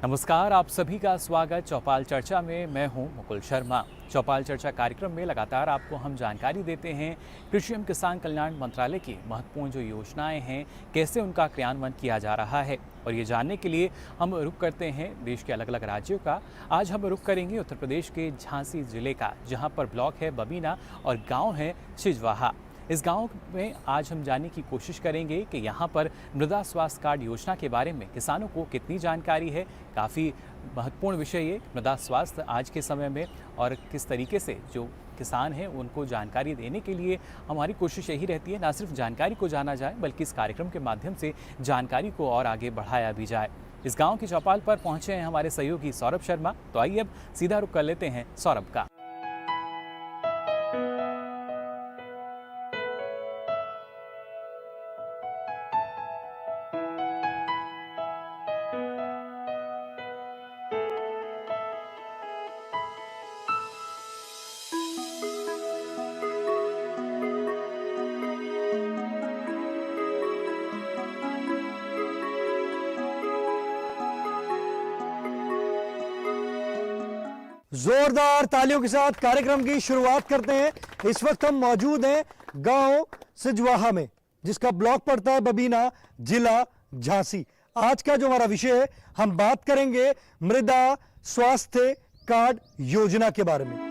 नमस्कार, आप सभी का स्वागत चौपाल चर्चा में। मैं हूं मुकुल शर्मा। चौपाल चर्चा कार्यक्रम में लगातार आपको हम जानकारी देते हैं कृषि एवं किसान कल्याण मंत्रालय की महत्वपूर्ण जो योजनाएं हैं, कैसे उनका क्रियान्वयन किया जा रहा है। और ये जानने के लिए हम रुख करते हैं देश के अलग अलग राज्यों का। आज हम रुख करेंगे उत्तर प्रदेश के झांसी जिले का, जहाँ पर ब्लॉक है बबीना और गाँव है छिजवाहा। इस गांव में आज हम जानने की कोशिश करेंगे कि यहाँ पर मृदा स्वास्थ्य कार्ड योजना के बारे में किसानों को कितनी जानकारी है। काफ़ी महत्वपूर्ण विषय ये मृदा स्वास्थ्य आज के समय में, और किस तरीके से जो किसान हैं उनको जानकारी देने के लिए हमारी कोशिश यही रहती है, ना सिर्फ जानकारी को जाना जाए बल्कि इस कार्यक्रम के माध्यम से जानकारी को और आगे बढ़ाया भी जाए। इस गाँव की चौपाल पर पहुँचे हैं हमारे सहयोगी सौरभ शर्मा। तो आइए अब सीधा रुख कर लेते हैं सौरभ का। जोरदार तालियों के साथ कार्यक्रम की शुरुआत करते हैं। इस वक्त हम मौजूद हैं गांव छिजवाहा में, जिसका ब्लॉक पड़ता है बबीना, जिला झांसी। आज का जो हमारा विषय है, हम बात करेंगे मृदा स्वास्थ्य कार्ड योजना के बारे में।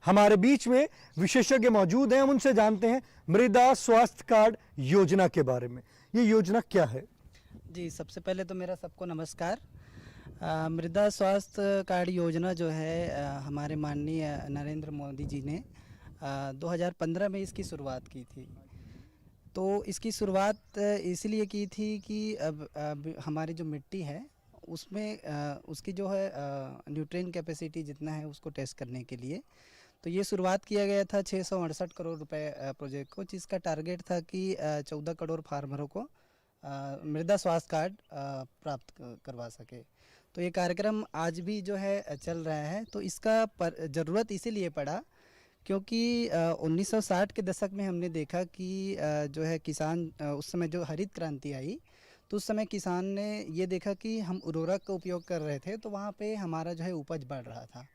हमारे बीच में विशेषज्ञ मौजूद हैं, हम उनसे जानते हैं मृदा स्वास्थ्य कार्ड योजना के बारे में। ये योजना क्या है? जी, सबसे पहले तो मेरा सबको नमस्कार। मृदा स्वास्थ्य कार्ड योजना जो है हमारे माननीय नरेंद्र मोदी जी ने 2015 में इसकी शुरुआत की थी। तो इसकी शुरुआत इसलिए की थी कि अब हमारी जो मिट्टी है उसमें उसकी जो है न्यूट्रिएंट कैपेसिटी जितना है उसको टेस्ट करने के लिए तो ये शुरुआत किया गया था 668 करोड़ रुपए प्रोजेक्ट को, जिसका टारगेट था कि 14 करोड़ फार्मरों को मृदा स्वास्थ्य कार्ड प्राप्त करवा सके। तो ये कार्यक्रम आज भी जो है चल रहा है। तो इसका ज़रूरत इसीलिए पड़ा क्योंकि 1960 के दशक में हमने देखा कि जो है किसान उस समय जो हरित क्रांति आई, तो उस समय किसान ने ये देखा कि हम उर्वरक का उपयोग कर रहे थे, तो वहाँ पे हमारा जो है उपज बढ़ रहा था।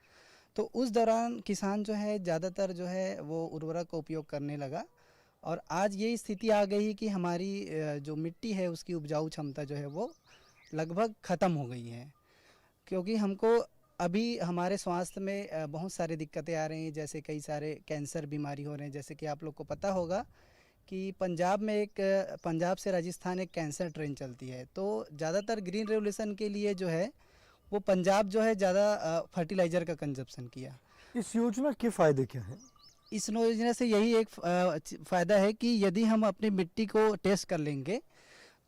तो उस दौरान किसान जो है ज़्यादातर जो है वो उर्वरक का उपयोग करने लगा, और आज ये स्थिति आ गई कि हमारी जो मिट्टी है उसकी उपजाऊ क्षमता जो है वो लगभग ख़त्म हो गई है। क्योंकि हमको अभी हमारे स्वास्थ्य में बहुत सारी दिक्कतें आ रही हैं, जैसे कई सारे कैंसर बीमारी हो रहे हैं। जैसे कि आप लोग को पता होगा कि पंजाब से राजस्थान एक कैंसर ट्रेन चलती है। तो ज़्यादातर ग्रीन रेवोल्यूशन के लिए जो है वो पंजाब जो है ज़्यादा फर्टिलाइज़र का कंजप्शन किया। इस योजना के फायदे क्या हैं? इस योजना से यही एक फ़ायदा है कि यदि हम अपनी मिट्टी को टेस्ट कर लेंगे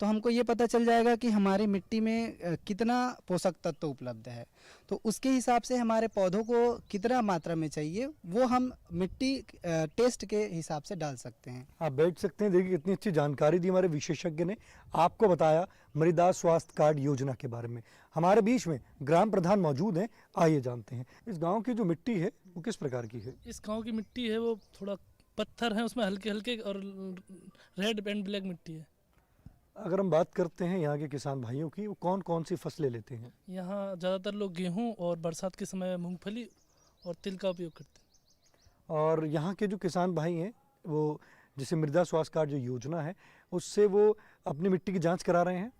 तो हमको ये पता चल जाएगा कि हमारी मिट्टी में कितना पोषक तत्व उपलब्ध है। तो उसके हिसाब से हमारे पौधों को कितना मात्रा में चाहिए वो हम मिट्टी टेस्ट के हिसाब से डाल सकते हैं। आप बैठ सकते हैं। देखिए कितनी अच्छी जानकारी दी हमारे विशेषज्ञ ने, आपको बताया मृदा स्वास्थ्य कार्ड योजना के बारे में। हमारे बीच में ग्राम प्रधान मौजूद हैं, आइए जानते हैं इस गाँव की जो मिट्टी है वो किस प्रकार की है। इस गांव की मिट्टी है वो थोड़ा पत्थर है, उसमें हल्के हल्के और रेड एंड ब्लैक मिट्टी है। अगर हम बात करते हैं यहाँ के किसान भाइयों की, वो कौन कौन सी फसलें लेते हैं? यहाँ ज़्यादातर लोग गेहूं और बरसात के समय मूंगफली और तिल का उपयोग करते हैं। और यहाँ के जो किसान भाई हैं वो जैसे मृदा स्वास्थ्य कार्ड जो योजना है उससे वो अपनी मिट्टी की जांच करा रहे हैं।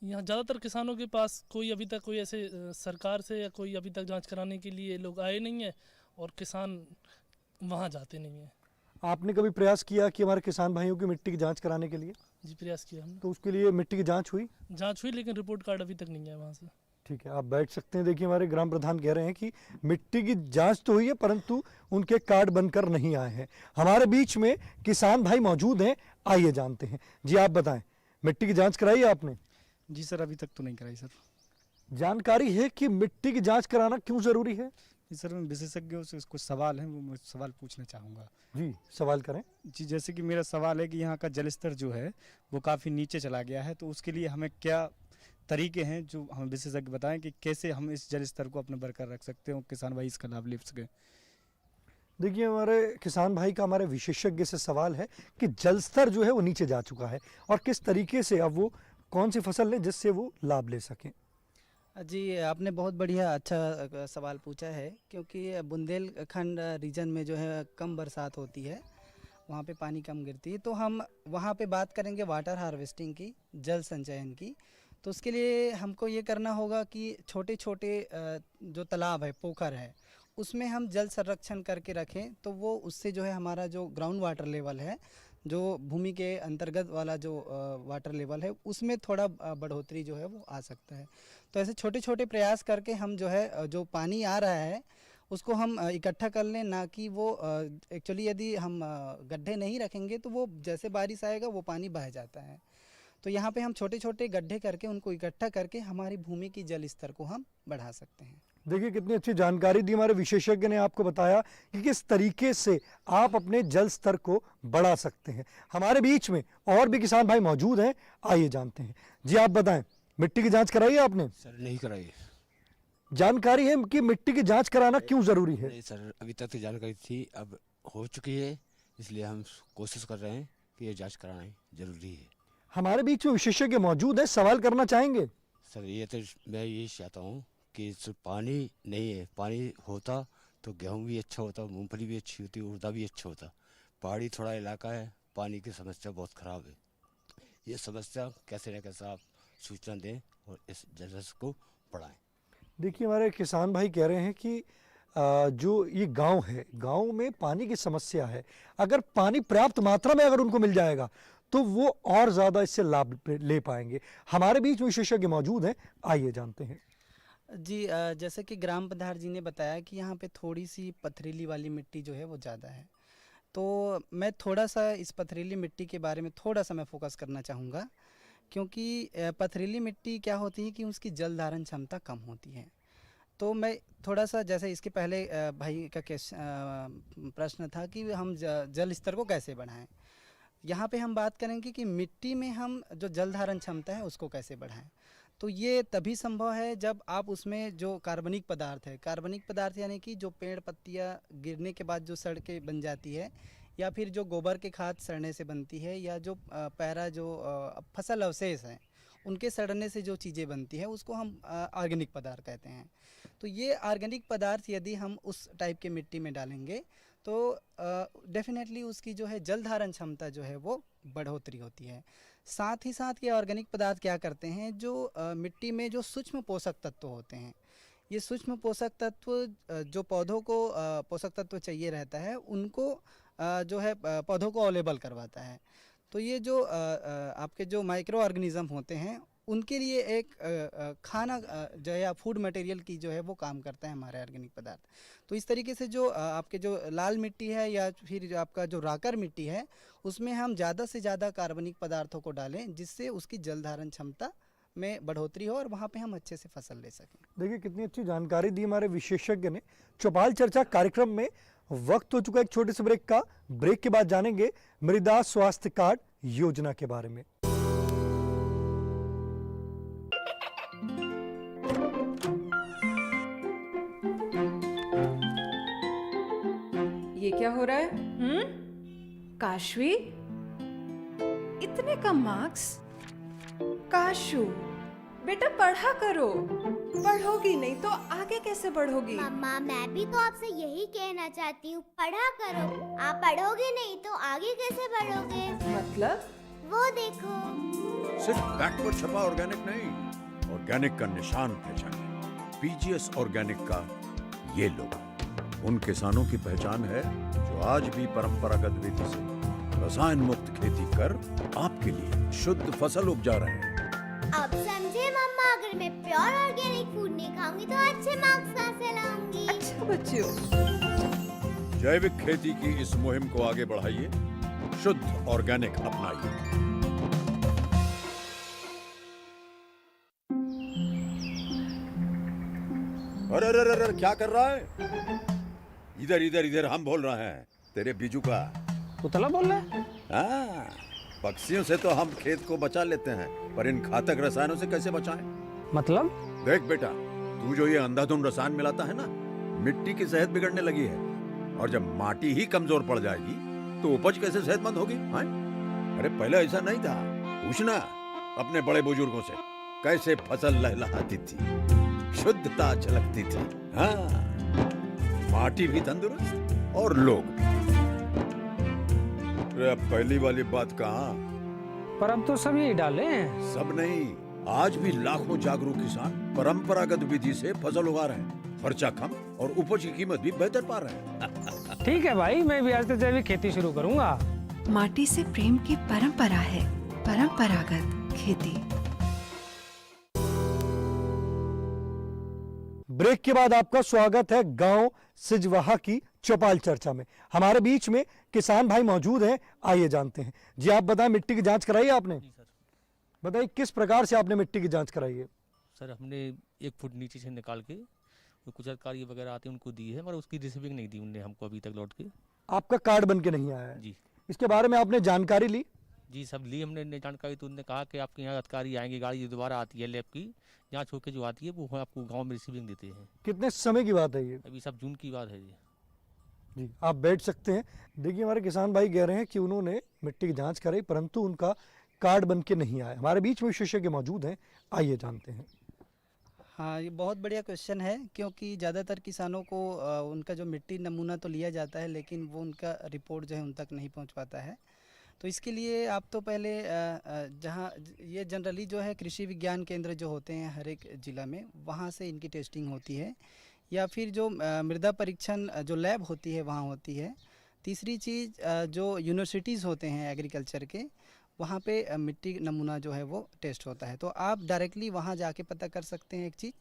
यहाँ ज़्यादातर किसानों के पास कोई अभी तक कोई ऐसे सरकार से या कोई अभी तक जांच कराने के लिए लोग आए नहीं है, और किसान वहाँ जाते नहीं हैं। आपने कभी प्रयास किया कि हमारे किसान भाइयों की मिट्टी की जांच कराने के लिए? जी, प्रयास किया हमने। तो उसके लिए मिट्टी की जांच हुई? जांच हुई, लेकिन रिपोर्ट कार्ड अभी तक नहीं है वहाँ से। ठीक है, आप बैठ सकते हैं। देखिए हमारे ग्राम प्रधान कह रहे हैं कि मिट्टी की जांच तो हुई है परंतु उनके कार्ड बनकर नहीं आए हैं। हमारे बीच में किसान भाई मौजूद हैं, आइए जानते हैं। जी आप बताएं, मिट्टी की जांच कराई है आपने? जी सर, अभी तक तो नहीं कराई सर। जानकारी है कि मिट्टी की जांच कराना क्यों जरूरी है? जी सर, मैं विशेषज्ञों से कुछ सवाल हैं वो मैं सवाल पूछना चाहूँगा। जी सवाल करें। जी, जैसे कि मेरा सवाल है कि यहाँ का जल स्तर जो है वो काफ़ी नीचे चला गया है, तो उसके लिए हमें क्या तरीके हैं जो हम विशेषज्ञ बताएं कि कैसे हम इस जल स्तर को अपने बरकरार रख सकते हैं और किसान भाई इसका लाभ ले सकें। देखिए, हमारे किसान भाई का हमारे विशेषज्ञ से सवाल है कि जल स्तर जो है वो नीचे जा चुका है और किस तरीके से अब वो कौन सी फसल लें जिससे वो लाभ ले सकें। जी, आपने बहुत बढ़िया अच्छा सवाल पूछा है, क्योंकि बुंदेलखंड रीजन में जो है कम बरसात होती है, वहाँ पे पानी कम गिरती है। तो हम वहाँ पे बात करेंगे वाटर हार्वेस्टिंग की, जल संचयन की। तो उसके लिए हमको ये करना होगा कि छोटे छोटे जो तालाब है, पोखर है, उसमें हम जल संरक्षण करके रखें, तो वो उससे जो है हमारा जो ग्राउंड वाटर लेवल है, जो भूमि के अंतर्गत वाला जो वाटर लेवल है, उसमें थोड़ा बढ़ोतरी जो है वो आ सकता है। तो ऐसे छोटे छोटे प्रयास करके हम जो है जो पानी आ रहा है उसको हम इकट्ठा कर लें, ना कि वो एक्चुअली यदि हम गड्ढे नहीं रखेंगे तो वो जैसे बारिश आएगा वो पानी बह जाता है। तो यहाँ पे हम छोटे छोटे गड्ढे करके उनको इकट्ठा करके हमारी भूमि की जल स्तर को हम बढ़ा सकते हैं। देखिए, कितनी अच्छी जानकारी दी हमारे विशेषज्ञ ने आपको बताया कि किस तरीके से आप अपने जल स्तर को बढ़ा सकते हैं। हमारे बीच में और भी किसान भाई मौजूद हैं, आइए जानते हैं। जी, आप बताएं, मिट्टी की जांच कराई है आपने? सर नहीं कराई। जानकारी है कि मिट्टी की जांच कराना क्यों जरूरी है? नहीं सर, अभी तक तो जानकारी थी, अब हो चुकी है, इसलिए हम कोशिश कर रहे हैं कि ये जांच कराना जरूरी है। हमारे बीच में विशेषज्ञ मौजूद है, सवाल करना चाहेंगे? सर ये तो मैं ये चाहता हूँ कि पानी नहीं है, पानी होता तो गेहूँ भी अच्छा होता, मूंगफली भी अच्छी होती, उड़दा भी अच्छा होता। पहाड़ी थोड़ा इलाका है, पानी की समस्या बहुत ख़राब है। ये समस्या कैसे न कैसे आप सूचना दें और इस जल को बढ़ाएं। देखिए, हमारे किसान भाई कह रहे हैं कि जो ये गांव है, गांव में पानी की समस्या है। अगर पानी पर्याप्त मात्रा में अगर उनको मिल जाएगा तो वो और ज़्यादा इससे लाभ ले पाएंगे। हमारे बीच विशेषज्ञ मौजूद हैं, आइए जानते हैं। जी, जैसे कि ग्राम प्रधान जी ने बताया कि यहाँ पे थोड़ी सी पथरीली वाली मिट्टी जो है वो ज़्यादा है, तो मैं थोड़ा सा इस पथरीली मिट्टी के बारे में थोड़ा सा मैं फोकस करना चाहूँगा, क्योंकि पथरीली मिट्टी क्या होती है कि उसकी जल धारण क्षमता कम होती है। तो मैं थोड़ा सा, जैसे इसके पहले भाई का प्रश्न था कि हम जल स्तर को कैसे बढ़ाएं, यहाँ पे हम बात करेंगे कि मिट्टी में हम जो जल धारण क्षमता है उसको कैसे बढ़ाएं। तो ये तभी संभव है जब आप उसमें जो कार्बनिक पदार्थ यानी कि जो पेड़ पत्तियाँ गिरने के बाद जो सड़कें बन जाती है, या फिर जो गोबर के खाद सड़ने से बनती है, या जो पैरा जो फसल अवशेष हैं उनके सड़ने से जो चीज़ें बनती है, उसको हम ऑर्गेनिक पदार्थ कहते हैं। तो ये ऑर्गेनिक पदार्थ यदि हम उस टाइप के मिट्टी में डालेंगे तो डेफिनेटली उसकी जो है जल धारण क्षमता जो है वो बढ़ोतरी होती है। साथ ही साथ ये ऑर्गेनिक पदार्थ क्या करते हैं, जो मिट्टी में जो सूक्ष्म पोषक तत्व होते हैं, ये सूक्ष्म पोषक तत्व जो पौधों को पोषक तत्व चाहिए रहता है, उनको जो है पौधों को अवेलेबल करवाता है। तो ये जो आपके जो माइक्रो ऑर्गेनिज्म होते हैं, उनके लिए एक खाना जो है या फूड मटेरियल की जो है वो काम करता है हमारे ऑर्गेनिक पदार्थ। तो इस तरीके से जो आपके जो लाल मिट्टी है या फिर जो आपका जो राकर मिट्टी है, उसमें हम ज़्यादा से ज़्यादा कार्बनिक पदार्थों को डालें, जिससे उसकी जल धारण क्षमता में बढ़ोतरी हो और वहाँ पे हम अच्छे से फसल ले सकें। देखिए, कितनी अच्छी जानकारी दी हमारे विशेषज्ञ ने। चौपाल चर्चा कार्यक्रम में वक्त हो चुका है एक छोटे से ब्रेक का। ब्रेक के बाद जानेंगे मृदा स्वास्थ्य कार्ड योजना के बारे में। ये क्या हो रहा है? काशवी, इतने कम मार्क्स? काशू, बेटा पढ़ा करो। पढ़ोगी नहीं तो आगे कैसे बढ़ोगी? मम्मा, मैं भी तो आपसे यही कहना चाहती हूँ, पढ़ा करो। आप पढ़ोगे नहीं तो आगे कैसे बढ़ोगे? मतलब? वो देखो। सिर्फ बैक पर छपा ऑर्गेनिक नहीं, ऑर्गेनिक का निशान पहचाने। पीजीएस ऑर्गेनिक का ये लोगो उन किसानों की पहचान है जो आज भी परंपरागत विधि से रसायन मुक्त खेती कर आपके लिए शुद्ध फसल उपजा रहे हैं। अब समझे मम्मा, अगर मैं प्योर ऑर्गेनिक फूड नहीं खाऊंगी तो अच्छे मार्क्स कहाँ से लाऊंगी? अच्छा बच्चों, जैविक खेती की इस मुहिम को आगे बढ़ाइए, शुद्ध ऑर्गेनिक अपनाइए। अरे अरे अरे, क्या कर रहा है? इधर इधर इधर, हम बोल रहे हैं तेरे बीजू का। पुतला बोल रहा है? हाँ, पक्षियों से तो हम खेत को बचा लेते हैं, पर इन घातक रसायनों से कैसे बचाएं? मतलब? देख बेटा, तू जो ये अंधाधुंध रसायन मिलाता है ना, मिट्टी की सेहत बिगड़ने लगी है। और जब माटी ही कमजोर पड़ जाएगी तो उपज कैसे सेहतमंद होगी? हाँ? अरे पहले ऐसा नहीं था। पूछना अपने बड़े बुजुर्गों से, कैसे फसल लहलहाती थी, शुद्धता झलकती थी। हाँ, माटी भी तंदुरुस्त और लोग भी। अरे अब पहली वाली बात कहाँ? पर अब तो सब यही डाले हैं। सब नहीं, आज भी लाखों जागरूक किसान परंपरागत विधि से फसल उगा रहे हैं। खर्चा कम और उपज की कीमत भी बेहतर पा रहे हैं। ठीक है भाई, मैं भी आज से जैविक खेती शुरू करूंगा। माटी से प्रेम की परंपरा है परंपरागत खेती। ब्रेक के बाद आपका स्वागत है गांव सिजवाहा की चौपाल चर्चा में। हमारे बीच में किसान भाई मौजूद हैं, आइए जानते हैं। जी आप बताएं, मिट्टी की जांच कराई है आपने? बताइए किस प्रकार से आपने मिट्टी की जांच कराई है? सर हमने 1 फुट नीचे से निकाल के कुछ अधिकारी वगैरह आते हैं उनको दी है, मगर उसकी रिसीविंग नहीं दी उनने हमको अभी तक लौट के। आपका कार्ड बन के नहीं आया है? जी। इसके बारे में आपने जानकारी ली? जी सब ली हमने जानकारी। तो उन्होंने कहा कि आपके यहाँ अधिकारी आएंगे, गाड़ी जो दोबारा आती है लैब की जाँच होकर जो आती है वो आपको गाँव में रिसीविंग देते हैं। कितने समय की बात है ये? अभी सब जून की बात है जी। जी आप बैठ सकते हैं। देखिए हमारे किसान भाई कह रहे हैं कि उन्होंने मिट्टी की जांच कराई परंतु उनका कार्ड बन के नहीं आया। हमारे बीच में विशेषज्ञ मौजूद हैं, आइए जानते हैं। हाँ, ये बहुत बढ़िया क्वेश्चन है, क्योंकि ज़्यादातर किसानों को उनका जो मिट्टी नमूना तो लिया जाता है लेकिन वो उनका रिपोर्ट जो है उन तक नहीं पहुंच पाता है। तो इसके लिए आप तो पहले जहाँ ये जनरली जो है कृषि विज्ञान केंद्र जो होते हैं हर एक ज़िला में, वहाँ से इनकी टेस्टिंग होती है, या फिर जो मृदा परीक्षण जो लैब होती है वहाँ होती है। तीसरी चीज़ जो यूनिवर्सिटीज़ होते हैं एग्रीकल्चर के, वहाँ पे मिट्टी नमूना जो है वो टेस्ट होता है। तो आप डायरेक्टली वहाँ जाके पता कर सकते हैं एक चीज़।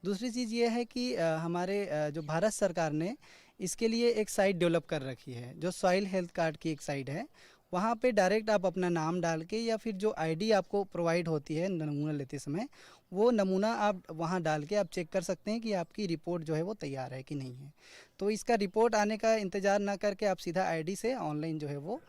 दूसरी चीज़ ये है कि हमारे जो भारत सरकार ने इसके लिए एक साइट डेवलप कर रखी है, जो सॉइल हेल्थ कार्ड की एक साइट है। वहाँ पे डायरेक्ट आप अपना नाम डाल के या फिर जो आईडी आपको प्रोवाइड होती है नमूना लेते समय, वो नमूना आप वहाँ डाल के आप चेक कर सकते हैं कि आपकी रिपोर्ट जो है वो तैयार है कि नहीं है। तो इसका रिपोर्ट आने का इंतज़ार ना करके आप सीधा आईडी से ऑनलाइन जो है वो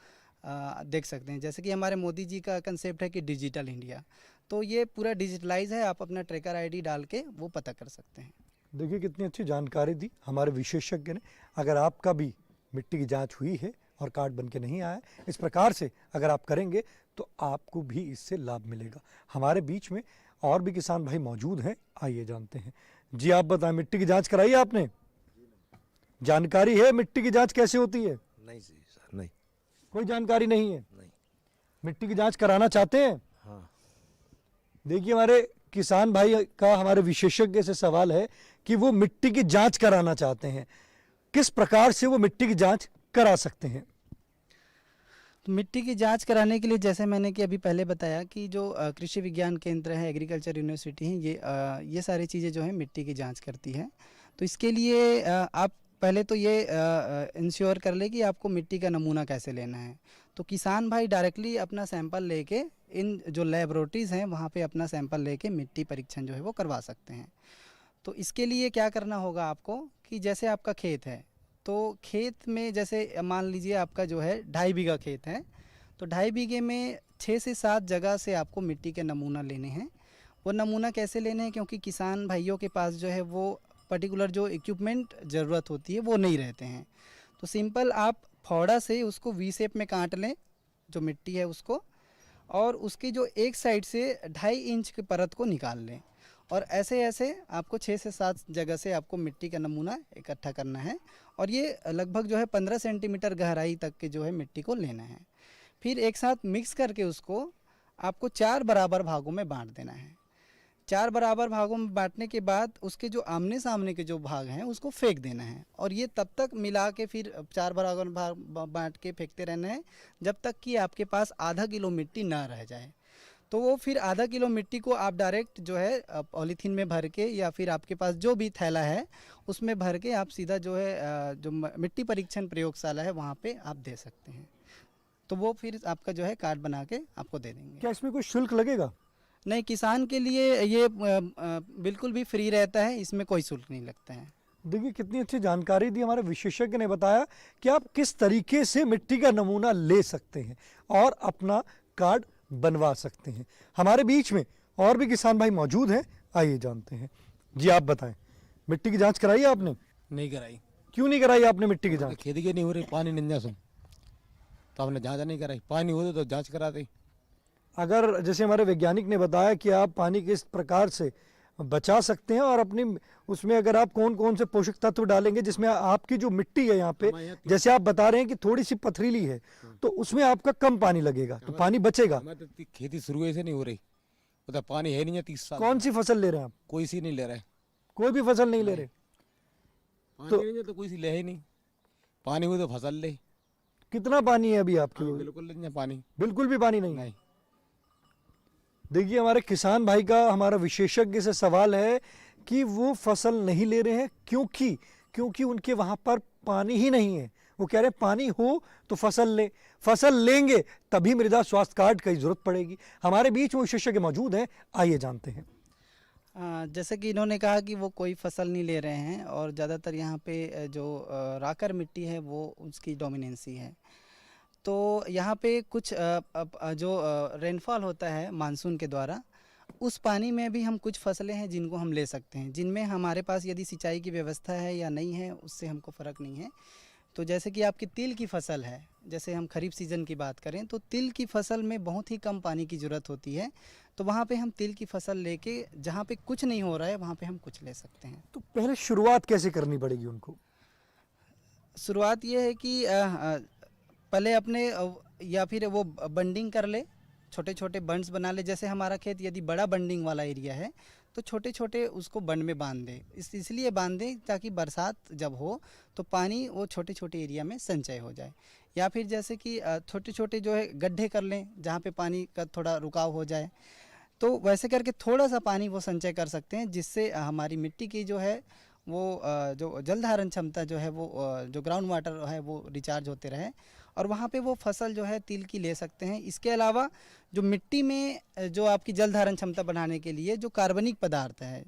देख सकते हैं। जैसे कि हमारे मोदी जी का कंसेप्ट है कि डिजिटल इंडिया, तो ये पूरा डिजिटलाइज है। आप अपना ट्रैकर आईडी डाल के वो पता कर सकते हैं। देखिए कितनी अच्छी जानकारी दी हमारे विशेषज्ञ ने। अगर आपका भी मिट्टी की जांच हुई है और कार्ड बन के नहीं आया, इस प्रकार से अगर आप करेंगे तो आपको भी इससे लाभ मिलेगा। हमारे बीच में और भी किसान भाई मौजूद हैं, आइए जानते हैं। जी आप बताएं, मिट्टी की जांच कराई है आपने? जानकारी है मिट्टी की जांच कैसे होती है? नहीं सर, नहीं, कोई जानकारी नहीं है। नहीं। मिट्टी की जांच कराना चाहते हैं? हाँ। देखिए हमारे किसान भाई का हमारे विशेषज्ञ से सवाल है कि वो मिट्टी की जांच कराना चाहते हैं, किस प्रकार से वो मिट्टी की जांच करा सकते हैं? तो मिट्टी की जांच कराने के लिए जैसे मैंने कि अभी पहले बताया कि जो कृषि विज्ञान केंद्र है, एग्रीकल्चर यूनिवर्सिटी है, ये सारी चीज़ें जो है मिट्टी की जांच करती है। तो इसके लिए आप पहले तो ये इंश्योर कर ले कि आपको मिट्टी का नमूना कैसे लेना है। तो किसान भाई डायरेक्टली अपना सैंपल लेके इन जो लेबोरेटरीज़ हैं वहाँ पे अपना सैंपल लेके मिट्टी परीक्षण जो है वो करवा सकते हैं। तो इसके लिए क्या करना होगा आपको कि जैसे आपका खेत है, तो खेत में जैसे मान लीजिए आपका जो है 2.5 बीघा खेत है, तो 2.5 बीघे में 6 से 7 जगह से आपको मिट्टी के नमूना लेने हैं। वो नमूना कैसे लेने हैं, क्योंकि किसान भाइयों के पास जो है वो पर्टिकुलर जो इक्विपमेंट ज़रूरत होती है वो नहीं रहते हैं। तो सिंपल आप फावड़ा से उसको वी शेप में काट लें जो मिट्टी है उसको, और उसकी जो एक साइड से 2.5 इंच की परत को निकाल लें, और ऐसे ऐसे आपको 6 से 7 जगह से आपको मिट्टी का नमूना इकट्ठा करना है। और ये लगभग जो है 15 सेंटीमीटर गहराई तक के जो है मिट्टी को लेना है। फिर एक साथ मिक्स करके उसको आपको 4 बराबर भागों में बांट देना है। 4 बराबर भागों में बांटने के बाद उसके जो आमने सामने के जो भाग हैं उसको फेंक देना है, और ये तब तक मिला के फिर 4 बराबर भाग बांट के फेंकते रहना है जब तक कि आपके पास आधा किलो मिट्टी ना रह जाए। तो वो फिर आधा किलो मिट्टी को आप डायरेक्ट जो है पॉलीथीन में भर के या फिर आपके पास जो भी थैला है उसमें भर के आप सीधा जो है जो मिट्टी परीक्षण प्रयोगशाला है वहाँ पे आप दे सकते हैं। तो वो फिर आपका जो है कार्ड बना के आपको दे देंगे। क्या इसमें कोई शुल्क लगेगा? नहीं, किसान के लिए ये बिल्कुल भी फ्री रहता है, इसमें कोई शुल्क नहीं लगता है। देखिए कितनी अच्छी जानकारी दी हमारे विशेषज्ञ ने। बताया कि आप किस तरीके से मिट्टी का नमूना ले सकते हैं और अपना कार्ड बनवा सकते हैं। हमारे बीच में और भी किसान भाई मौजूद हैं, आइए जानते हैं। जी आप बताएं, मिट्टी की जांच कराई है आपने? नहीं कराई। क्यों नहीं कराई आपने मिट्टी की जांच? खेती की नहीं हो रही, पानी नहीं सुन, तो हमने जांच नहीं कराई। पानी होता तो जांच कराते। अगर जैसे हमारे वैज्ञानिक ने बताया कि आप पानी किस प्रकार से बचा सकते हैं और अपनी उसमें अगर आप कौन कौन से पोषक तत्व डालेंगे, जिसमें आपकी जो मिट्टी है यहाँ पे, जैसे आप बता रहे हैं कि थोड़ी सी पथरीली है, तो उसमें आपका कम पानी लगेगा, तो पानी बचेगा। खेती शुरू से नहीं हो रही, उधर पानी है नहीं है 30 साल। कौन सी फसल ले रहे हैं आप? कोई सी नहीं ले रहे, कोई भी फसल नहीं ले रहे? तो कोई सी ले ही नहीं, पानी हो तो फसल ले। कितना पानी है अभी आपके? बिल्कुल नहीं पानी, बिल्कुल भी पानी नहीं है। देखिए, हमारे किसान भाई का हमारा विशेषज्ञ से सवाल है कि वो फसल नहीं ले रहे हैं क्योंकि उनके वहां पर पानी ही नहीं है। वो कह रहे हैं पानी हो तो फसल लेंगे तभी मृदा स्वास्थ्य कार्ड की जरूरत पड़ेगी। हमारे बीच वो विशेषज्ञ मौजूद हैं, आइए जानते हैं। जैसे कि इन्होंने कहा कि वो कोई फसल नहीं ले रहे हैं और ज़्यादातर यहाँ पे जो राकर मिट्टी है वो उसकी डोमिनेंसी है। तो यहाँ पे कुछ जो रेनफॉल होता है मानसून के द्वारा, उस पानी में भी हम कुछ फसलें हैं जिनको हम ले सकते हैं, जिनमें हमारे पास यदि सिंचाई की व्यवस्था है या नहीं है उससे हमको फ़र्क नहीं है। तो जैसे कि आपकी तिल की फसल है, जैसे हम खरीफ सीज़न की बात करें तो तिल की फसल में बहुत ही कम पानी की ज़रूरत होती है, तो वहाँ पे हम तिल की फसल लेके जहाँ पे कुछ नहीं हो रहा है वहाँ पे हम कुछ ले सकते हैं। तो पहले शुरुआत कैसे करनी पड़ेगी उनको? शुरुआत ये है कि पहले अपने या फिर वो बंडिंग कर ले, छोटे छोटे बंड्स बना ले। जैसे हमारा खेत यदि बड़ा बंडिंग वाला एरिया है तो छोटे छोटे उसको बंड में बांध दे, इसलिए बांध दे ताकि बरसात जब हो तो पानी वो छोटे छोटे एरिया में संचय हो जाए। या फिर जैसे कि छोटे छोटे जो है गड्ढे कर लें जहाँ पे पानी का थोड़ा रुकाव हो जाए, तो वैसे करके थोड़ा सा पानी वो संचय कर सकते हैं, जिससे हमारी मिट्टी की जो है वो जो जल धारण क्षमता जो है वो जो ग्राउंड वाटर है वो रिचार्ज होते रहे और वहाँ पे वो फसल जो है तिल की ले सकते हैं। इसके अलावा जो मिट्टी में जो आपकी जल धारण क्षमता बढ़ाने के लिए जो कार्बनिक पदार्थ है,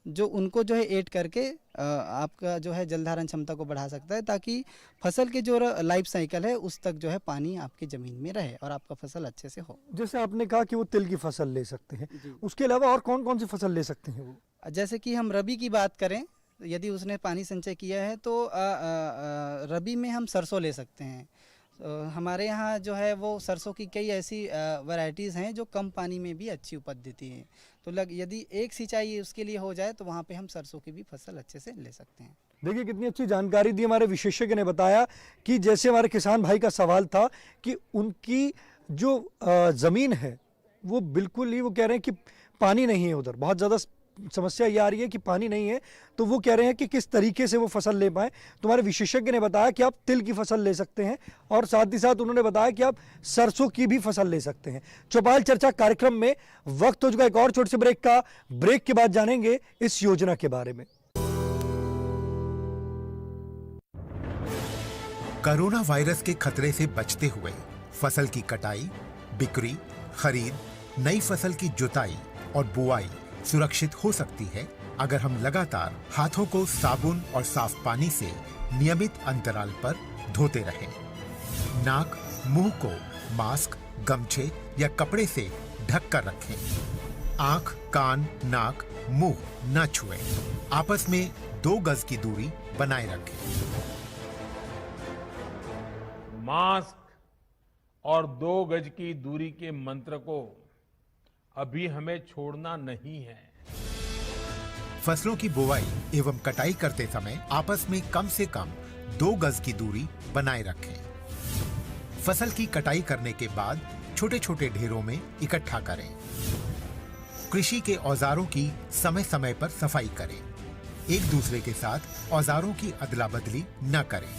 जो उनको जो है ऐड करके आपका जो है जल धारण क्षमता को बढ़ा सकता है, ताकि फसल के जो लाइफ साइकिल है उस तक जो है पानी आपकी ज़मीन में रहे और आपका फसल अच्छे से हो। जैसे आपने कहा कि वो तिल की फसल ले सकते हैं, उसके अलावा और कौन कौन सी फसल ले सकते हैं वो? जैसे कि हम रबी की बात करें, यदि उसने पानी संचय किया है तो रबी में हम सरसों ले सकते हैं। हमारे यहाँ जो है वो सरसों की कई ऐसी वैरायटीज़ हैं जो कम पानी में भी अच्छी उपज देती हैं, तो यदि एक सिंचाई उसके लिए हो जाए तो वहाँ पे हम सरसों की भी फसल अच्छे से ले सकते हैं। देखिए कितनी अच्छी जानकारी दी हमारे विशेषज्ञ ने। बताया कि जैसे हमारे किसान भाई का सवाल था कि उनकी जो ज़मीन है वो बिल्कुल ही, वो कह रहे हैं कि पानी नहीं है, उधर बहुत ज़्यादा समस्या ये आ रही है कि पानी नहीं है, तो वो कह रहे हैं कि किस तरीके से वो फसल ले पाएँ। तुम्हारे विशेषज्ञ ने बताया कि आप तिल की फसल ले सकते हैं और साथ ही साथ उन्होंने बताया कि आप सरसों की भी फसल ले सकते हैं। चौपाल चर्चा कार्यक्रम में वक्त हो चुका एक और छोटे से ब्रेक का। ब्रेक के बाद जानेंगे इस योजना के बारे में। कोरोना वायरस के खतरे से बचते हुए फसल की कटाई, बिक्री, खरीद, नई फसल की जुताई और बुआई सुरक्षित हो सकती है अगर हम लगातार हाथों को साबुन और साफ पानी से नियमित अंतराल पर धोते रहें। नाक, मुंह को मास्क, गमछे या कपड़े से ढक कर रखें। आंख, कान, नाक, मुंह न छुएं। आपस में 2 गज की दूरी बनाए रखें। मास्क और 2 गज की दूरी के मंत्र को अभी हमें छोड़ना नहीं है। फसलों की बुवाई एवं कटाई करते समय आपस में कम से कम 2 गज की दूरी बनाए रखें। फसल की कटाई करने के बाद छोटे छोटे ढेरों में इकट्ठा करें। कृषि के औजारों की समय समय पर सफाई करें। एक दूसरे के साथ औजारों की अदला बदली न करें।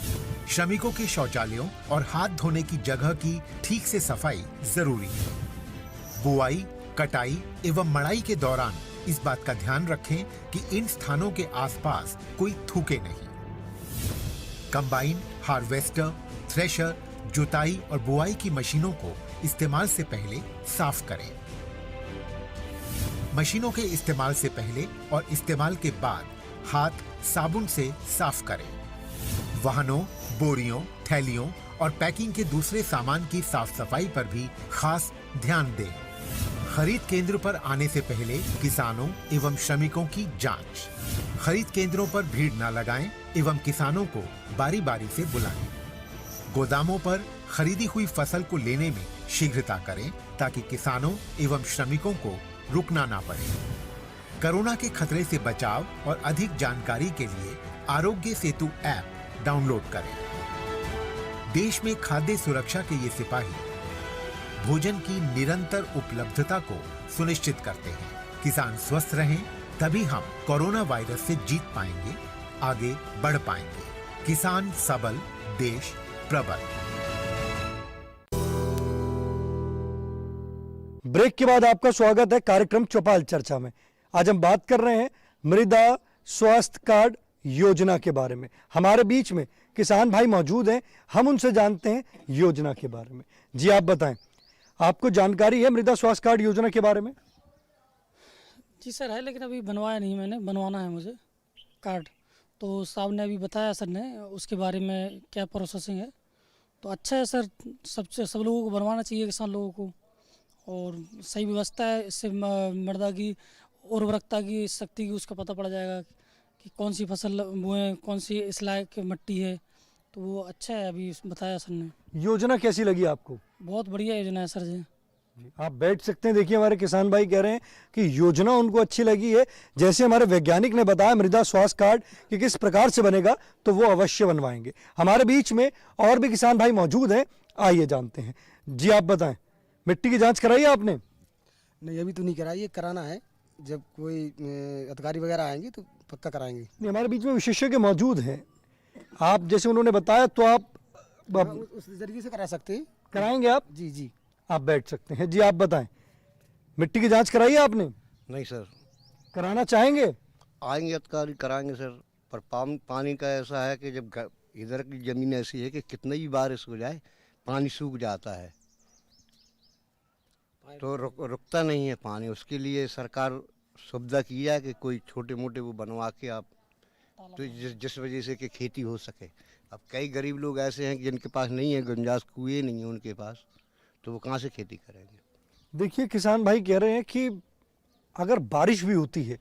श्रमिकों के शौचालयों और हाथ धोने की जगह की ठीक से सफाई जरूरी है। बुआई, कटाई एवं मड़ाई के दौरान इस बात का ध्यान रखें कि इन स्थानों के आसपास कोई थूके नहीं। कंबाइन, हार्वेस्टर, थ्रेशर, जुताई और बुआई की मशीनों को इस्तेमाल से पहले साफ करें। मशीनों के इस्तेमाल से पहले और इस्तेमाल के बाद हाथ साबुन से साफ करें। वाहनों, बोरियों, थैलियों और पैकिंग के दूसरे सामान की साफ सफाई पर भी खास ध्यान दें। खरीद केंद्र पर आने से पहले किसानों एवं श्रमिकों की जांच। खरीद केंद्रों पर भीड़ न लगाएं एवं किसानों को बारी बारी से बुलाएं। गोदामों पर खरीदी हुई फसल को लेने में शीघ्रता करें ताकि किसानों एवं श्रमिकों को रुकना ना पड़े। कोरोना के खतरे से बचाव और अधिक जानकारी के लिए आरोग्य सेतु ऐप डाउनलोड करें। देश में खाद्य सुरक्षा के ये सिपाही भोजन की निरंतर उपलब्धता को सुनिश्चित करते हैं। किसान स्वस्थ रहें तभी हम कोरोना वायरस से जीत पाएंगे, आगे बढ़ पाएंगे। किसान सबल, देश प्रबल। ब्रेक के बाद आपका स्वागत है कार्यक्रम चौपाल चर्चा में। आज हम बात कर रहे हैं मृदा स्वास्थ्य कार्ड योजना के बारे में। हमारे बीच में किसान भाई मौजूद हैं, हम उनसे जानते हैं योजना के बारे में। जी आप बताएं, आपको जानकारी है मृदा स्वास्थ्य कार्ड योजना के बारे में? जी सर है, लेकिन अभी बनवाया नहीं मैंने, बनवाना है मुझे कार्ड। तो साहब ने अभी बताया सर ने उसके बारे में क्या प्रोसेसिंग है। तो अच्छा है सर, सब लोगों को बनवाना चाहिए, किसान लोगों को। और सही व्यवस्था है, इससे मृदा की उर्वरकता की, शक्ति की उसका पता पड़ जाएगा कि कौन सी फसल बोएं, कौन सी इस लायक मिट्टी है। तो वो अच्छा है, अभी बताया सर ने। योजना कैसी लगी आपको? बहुत बढ़िया योजना है सर जी। आप बैठ सकते हैं। देखिए हमारे किसान भाई कह रहे हैं कि योजना उनको अच्छी लगी है। जैसे हमारे वैज्ञानिक ने बताया मृदा स्वास्थ्य कार्ड कि किस प्रकार से बनेगा, तो वो अवश्य बनवाएंगे। हमारे बीच में और भी किसान भाई मौजूद हैं, आइए जानते हैं। जी आप बताएं, मिट्टी की जांच कराई है आपने? नहीं अभी तो नहीं कराई है, कराना है। जब कोई अधिकारी वगैरह आएंगे तो पक्का कराएंगे। नहीं, हमारे बीच में विशेषज्ञ मौजूद हैं। आप जैसे उन्होंने बताया तो आप उस जरिए से करा सकते हैं। कराएंगे आप? जी जी, आप बैठ सकते हैं। जी आप बताएं, मिट्टी की जांच कराई है आपने? नहीं सर। कराना चाहेंगे? आएंगे अधिकारी कराएंगे सर, पर पानी का ऐसा है कि जब इधर की ज़मीन ऐसी है कि कितनी भी बारिश हो जाए पानी सूख जाता है, तो रुकता नहीं है पानी। उसके लिए सरकार सुविधा की है कि कोई छोटे मोटे वो बनवा के आप, तो जिस वजह से कि खेती हो सके। अब कई गरीब लोग ऐसे हैं कि जिनके पास नहीं है गुंजाइश, कुएं नहीं है उनके पास, तो वो कहाँ से खेती करेंगे? देखिए किसान भाई कह रहे हैं कि अगर बारिश भी होती है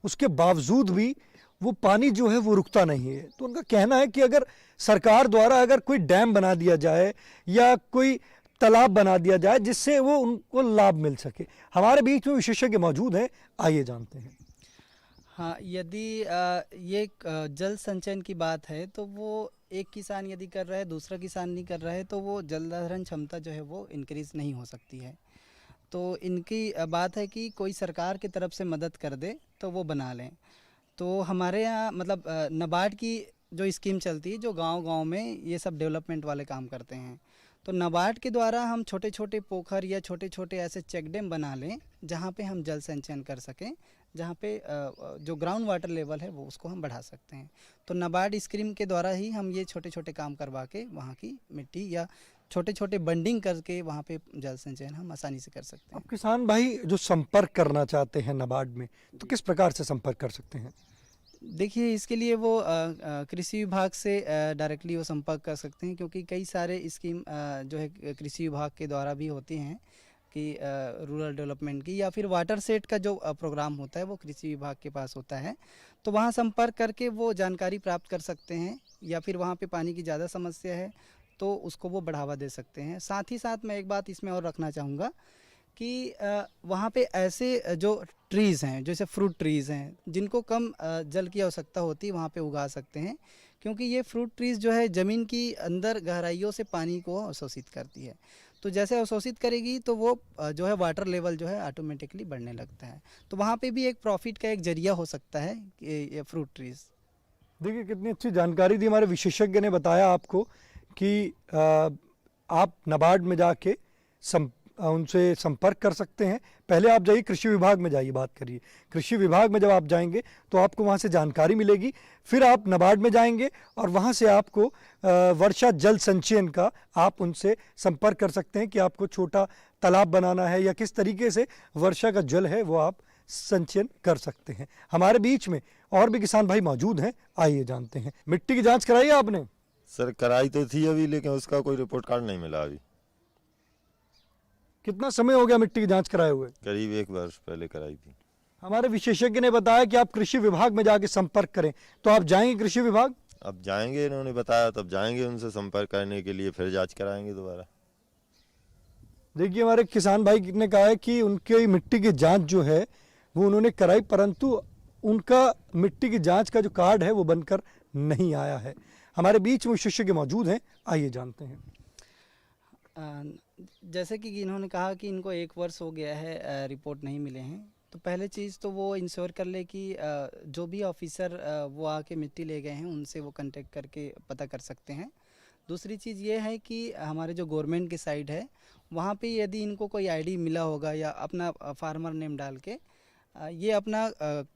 उसके बावजूद भी वो पानी जो है वो रुकता नहीं है। तो उनका कहना है कि अगर सरकार द्वारा अगर कोई डैम बना दिया जाए या कोई तालाब बना दिया जाए जिससे वो उनको लाभ मिल सके। हमारे बीच में विशेषज्ञ मौजूद हैं, आइए जानते हैं। हाँ, यदि ये जल संचयन की बात है तो वो एक किसान यदि कर रहा है, दूसरा किसान नहीं कर रहा है, तो वो जल धारण क्षमता जो है वो इंक्रीज नहीं हो सकती है। तो इनकी बात है कि कोई सरकार की तरफ से मदद कर दे तो वो बना लें। तो हमारे यहाँ मतलब नाबार्ड की जो स्कीम चलती है, जो गांव-गांव में ये सब डेवलपमेंट वाले काम करते हैं, तो नाबार्ड के द्वारा हम छोटे छोटे पोखर या छोटे छोटे ऐसे चेक डैम बना लें जहाँ पे हम जल संचयन कर सकें, जहाँ पे जो ग्राउंड वाटर लेवल है वो उसको हम बढ़ा सकते हैं। तो नाबार्ड स्कीम के द्वारा ही हम ये छोटे छोटे काम करवा के वहाँ की मिट्टी या छोटे छोटे बंडिंग करके वहाँ पे जल संचयन हम आसानी से कर सकते हैं। अब किसान भाई जो संपर्क करना चाहते हैं नाबार्ड में, तो किस प्रकार से संपर्क कर सकते हैं? देखिए इसके लिए वो कृषि विभाग से डायरेक्टली वो संपर्क कर सकते हैं, क्योंकि कई सारे स्कीम जो है कृषि विभाग के द्वारा भी होती हैं कि रूरल डेवलपमेंट की, या फिर वाटर सेट का जो प्रोग्राम होता है वो कृषि विभाग के पास होता है। तो वहाँ संपर्क करके वो जानकारी प्राप्त कर सकते हैं, या फिर वहाँ पे पानी की ज़्यादा समस्या है तो उसको वो बढ़ावा दे सकते हैं। साथ ही साथ मैं एक बात इसमें और रखना चाहूँगा कि वहाँ पे ऐसे जो ट्रीज़ हैं, जैसे फ्रूट ट्रीज़ हैं, जिनको कम जल की आवश्यकता होती है, वहाँ पे उगा सकते हैं, क्योंकि ये फ्रूट ट्रीज़ जो है ज़मीन की अंदर गहराइयों से पानी को अवशोषित करती है। तो जैसे अवशोषित करेगी तो वो जो है वाटर लेवल जो है ऑटोमेटिकली बढ़ने लगता है। तो वहाँ पे भी एक प्रॉफिट का एक जरिया हो सकता है ये फ्रूट ट्रीज़। देखिए कितनी अच्छी जानकारी दी हमारे विशेषज्ञ ने बताया आपको कि आप नाबार्ड में जाके उनसे संपर्क कर सकते हैं। पहले आप जाइए कृषि विभाग में जाइए, बात करिए। कृषि विभाग में जब आप जाएंगे तो आपको वहाँ से जानकारी मिलेगी, फिर आप नाबार्ड में जाएंगे और वहाँ से आपको वर्षा जल संचयन का आप उनसे संपर्क कर सकते हैं कि आपको छोटा तालाब बनाना है या किस तरीके से वर्षा का जल है वो आप संचयन कर सकते हैं। हमारे बीच में और भी किसान भाई मौजूद हैं, आइए जानते हैं। मिट्टी की जाँच कराई है आपने? सर कराई तो थी अभी, लेकिन उसका कोई रिपोर्ट कार्ड नहीं मिला अभी। कितना समय हो गया मिट्टी की जांच कराए हुए? करीब 1 वर्ष पहले कराई थी। हमारे विशेषज्ञ ने बताया कि आप कृषि विभाग में जाके संपर्क करें, तो आप जाएंगे कृषि विभाग? अब जाएंगे, इन्होंने बताया तब जाएंगे उनसे संपर्क करने के लिए, फिर जांच कराएंगे दोबारा। देखिए हमारे किसान भाई ने कहा है कि उनके मिट्टी की जांच जो है वो उन्होंने कराई, परंतु उनका मिट्टी की जांच का जो कार्ड है वो बनकर नहीं आया है। हमारे बीच में विशेषज्ञ मौजूद हैं, आइए जानते हैं। जैसे कि इन्होंने कहा कि इनको 1 वर्ष हो गया है, रिपोर्ट नहीं मिले हैं, तो पहले चीज़ तो वो इंश्योर कर ले कि जो भी ऑफिसर वो आके मिट्टी ले गए हैं उनसे वो कांटेक्ट करके पता कर सकते हैं। दूसरी चीज़ ये है कि हमारे जो गवर्नमेंट की साइड है वहाँ पे यदि इनको कोई आईडी मिला होगा या अपना फार्मर नेम डाल के ये अपना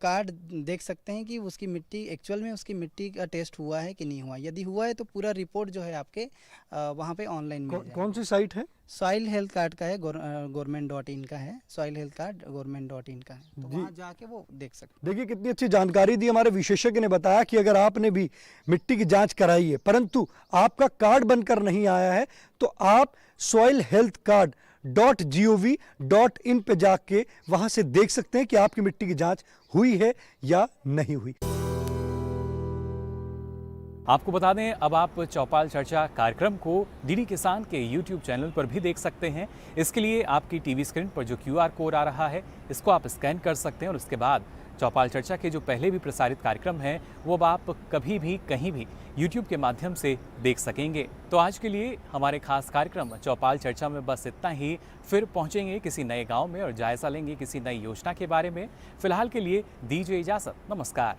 कार्ड देख सकते हैं कि उसकी मिट्टी एक्चुअल में उसकी मिट्टी का टेस्ट हुआ है कि नहीं हुआ। यदि हुआ है तो पूरा रिपोर्ट जो है आपके वहाँ पे ऑनलाइन मिल जाएगा। कौन सी साइट है? सॉइल हेल्थ कार्ड का है, government.in का है, सॉइल हेल्थ कार्ड government.in का है, तो वहाँ जाके वो देख सकते हैं। देखिए कितनी अच्छी जानकारी दी हमारे विशेषज्ञ ने। बताया कि अगर आपने भी मिट्टी की जांच कराई है परंतु आपका कार्ड बनकर नहीं आया है तो आप सॉइल हेल्थ कार्ड .gov.in पे जाके वहां से देख सकते हैं कि आपकी मिट्टी की जांच हुई है या नहीं हुई। आपको बता दें, अब आप चौपाल चर्चा कार्यक्रम को डीडी किसान के YouTube चैनल पर भी देख सकते हैं। इसके लिए आपकी टीवी स्क्रीन पर जो QR कोड आ रहा है इसको आप स्कैन कर सकते हैं और उसके बाद चौपाल चर्चा के जो पहले भी प्रसारित कार्यक्रम हैं वो अब आप कभी भी कहीं भी YouTube के माध्यम से देख सकेंगे। तो आज के लिए हमारे खास कार्यक्रम चौपाल चर्चा में बस इतना ही। फिर पहुंचेंगे किसी नए गांव में और जायजा लेंगे किसी नई योजना के बारे में। फिलहाल के लिए दीजिए इजाजत, नमस्कार।